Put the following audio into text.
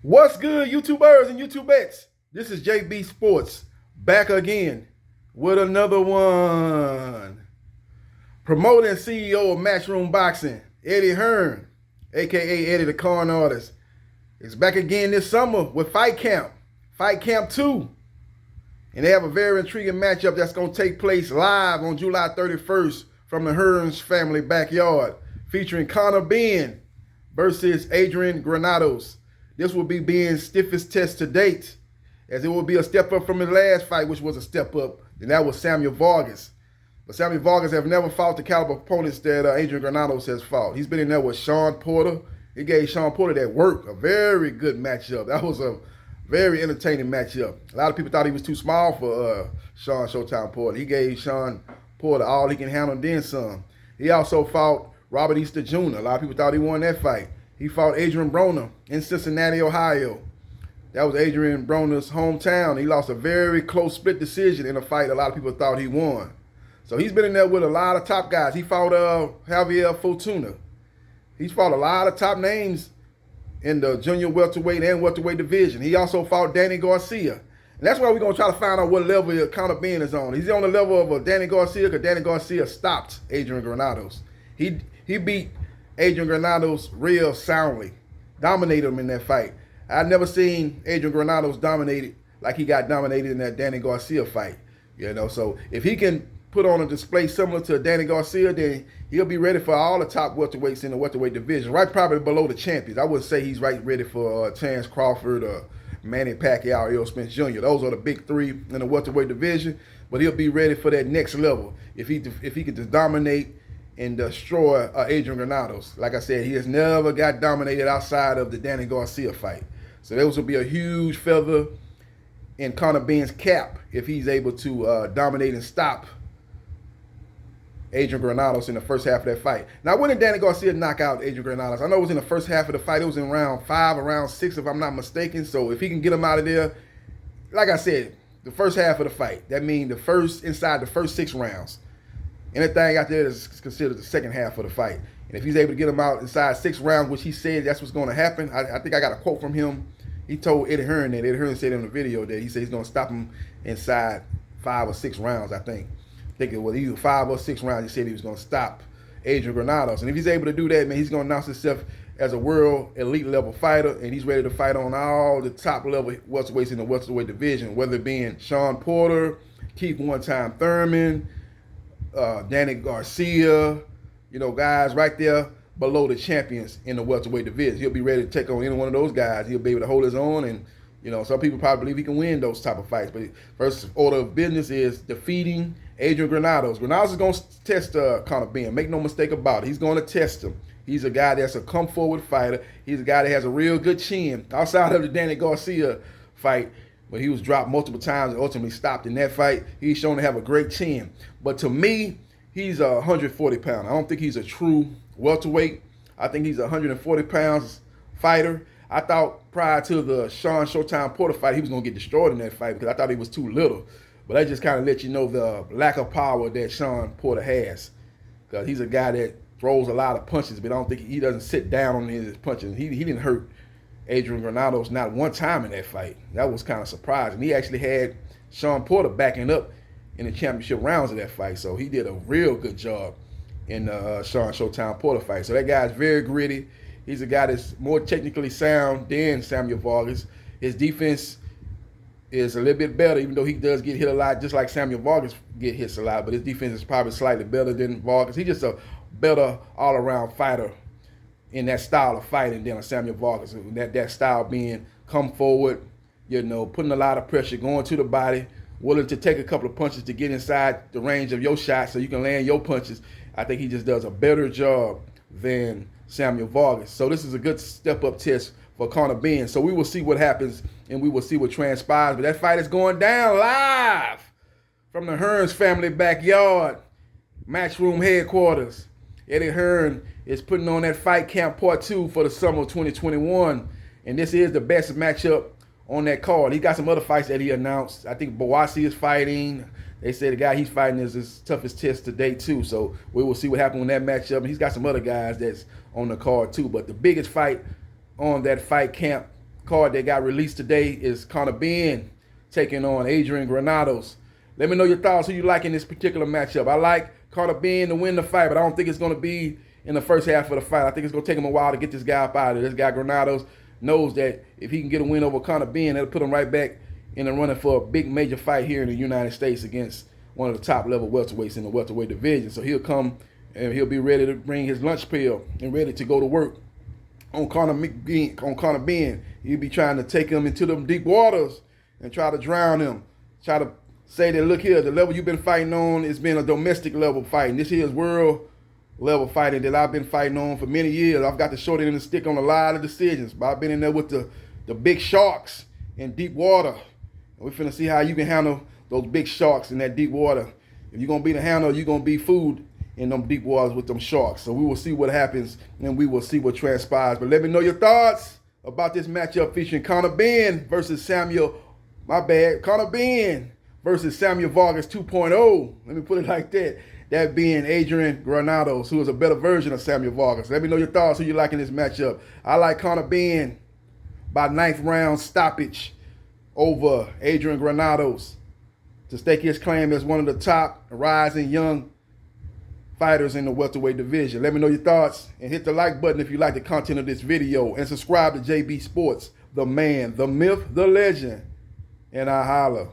What's good, YouTubers and YouTubettes? This is JB Sports back again with another one. Promoter and CEO of Matchroom Boxing, Eddie Hearn, aka Eddie the Corn Artist, is back again this summer with Fight Camp 2. And they have a very intriguing matchup that's going to take place live on July 31st from the Hearns family backyard, featuring Benn versus Adrian Granados. This will be Benn's stiffest test to date, as it will be a step up from his last fight, which was a step up, and that was Samuel Vargas. But Samuel Vargas have never fought the caliber opponents that Adrian Granados has fought. He's been in there with Sean Porter. He gave Sean Porter that work, a very good matchup. That was a very entertaining matchup. A lot of people thought he was too small for Sean Showtime Porter. He gave Sean Porter all he can handle and then some. He also fought Robert Easter Jr. A lot of people thought he won that fight. He fought Adrian Broner in Cincinnati, Ohio. That was Adrian Broner's hometown. He lost a very close split decision in a fight a lot of people thought he won. So he's been in there with a lot of top guys. He fought Javier Fortuna. He's fought a lot of top names in the junior welterweight and welterweight division. He also fought Danny Garcia. And that's why we're going to try to find out what level Benn is on. He's on the level of Danny Garcia because Danny Garcia stopped Adrian Granados. He beat Adrian Granados real soundly, dominated him in that fight. I've never seen Adrian Granados dominated like he got dominated in that Danny Garcia fight. So if he can put on a display similar to Danny Garcia, then he'll be ready for all the top welterweights in the welterweight division, right probably below the champions. I wouldn't say he's right ready for Terence Crawford or Manny Pacquiao or Errol Spence Jr. Those are the big three in the welterweight division, but he'll be ready for that next level if he could just dominate and destroy Adrian Granados. Like I said, he has never got dominated outside of the Danny Garcia fight. So this will be a huge feather in Benn's cap if he's able to dominate and stop Adrian Granados in the first half of that fight. Now, when did Danny Garcia knock out Adrian Granados? I know it was in the first half of the fight. It was in round 5 or round 6, if I'm not mistaken. So if he can get him out of there, like I said, the first half of the fight, that means inside the first 6 rounds. Anything out there is considered the second half of the fight. And if he's able to get him out inside 6 rounds, which he said that's what's going to happen, I think I got a quote from him. He told Eddie Hearn that. Eddie Hearn said in the video that he said he's going to stop him inside 5 or 6 rounds, I think. I think it was either 5 or 6 rounds. He said he was going to stop Adrian Granados. And if he's able to do that, man, he's going to announce himself as a world elite level fighter, and he's ready to fight on all the top level welterweights in the welterweight division, whether it being Sean Porter, Keith One-Time Thurman, Danny Garcia, guys right there below the champions in the welterweight division. He'll be ready to take on any one of those guys. He'll be able to hold his own, and some people probably believe he can win those type of fights. But first order of business is defeating Adrian Granados. Granados is going to test Benn. Make no mistake about it. He's going to test him. He's a guy that's a come-forward fighter. He's a guy that has a real good chin. Outside of the Danny Garcia fight, when he was dropped multiple times and ultimately stopped in that fight, he's shown to have a great chin. But to me, he's a 140 pounder. I don't think he's a true welterweight. I think he's a 140 pounds fighter. I thought prior to the Sean Showtime Porter fight, he was going to get destroyed in that fight because I thought he was too little. But that just kind of let you know the lack of power that Sean Porter has, because he's a guy that throws a lot of punches, but I don't think he doesn't sit down on his punches. He didn't hurt Adrian Granados not one time in that fight. That was kind of surprising. He actually had Sean Porter backing up in the championship rounds of that fight, so he did a real good job in the Sean Showtime Porter fight. So that guy's very gritty. He's a guy that's more technically sound than Samuel Vargas. His defense is a little bit better, even though he does get hit a lot, just like Samuel Vargas get hits a lot, but his defense is probably slightly better than Vargas. He's just a better all-around fighter in that style of fighting than a Samuel Vargas. That style being come forward, putting a lot of pressure, going to the body, willing to take a couple of punches to get inside the range of your shots so you can land your punches. I think he just does a better job than Samuel Vargas. So this is a good step-up test for Benn. So we will see what happens and we will see what transpires. But that fight is going down live from the Hearns family backyard, Matchroom headquarters. Eddie Hearn is putting on that Fight Camp Part 2 for the summer of 2021. And this is the best matchup on that card. He got some other fights that he announced. I think Bawasi is fighting. They say the guy he's fighting is his toughest test to date too. So we will see what happens in that matchup. And he's got some other guys that's on the card too. But the biggest fight on that Fight Camp card that got released today is Benn taking on Adrian Granados. Let me know your thoughts. Who you like in this particular matchup? I like Benn to win the fight, but I don't think it's going to be in the first half of the fight. I think it's going to take him a while to get this guy up out of there. This guy Granados knows that if he can get a win over Benn, that'll put him right back in the running for a big major fight here in the United States against one of the top level welterweights in the welterweight division. So he'll come and he'll be ready to bring his lunch pail and ready to go to work on Benn. He'll be trying to take him into them deep waters and try to drown him. Try to say that, look here, the level you've been fighting on has been a domestic level fighting. This here is world level fighting that I've been fighting on for many years. I've got the short end of the stick on a lot of decisions, but I've been in there with the big sharks in deep water. We're finna see how you can handle those big sharks in that deep water. If you're gonna be the handler, you're gonna be food in them deep waters with them sharks. So we will see what happens and we will see what transpires. But let me know your thoughts about this matchup featuring Benn versus Benn versus Samuel Vargas 2.0. Let me put it like that. That being Adrian Granados, who is a better version of Samuel Vargas. Let me know your thoughts. Who you like in this matchup? I like Benn by 9th round stoppage over Adrian Granados to stake his claim as one of the top rising young fighters in the welterweight division. Let me know your thoughts and hit the like button if you like the content of this video, and subscribe to JB Sports, the man, the myth, the legend, and I holla.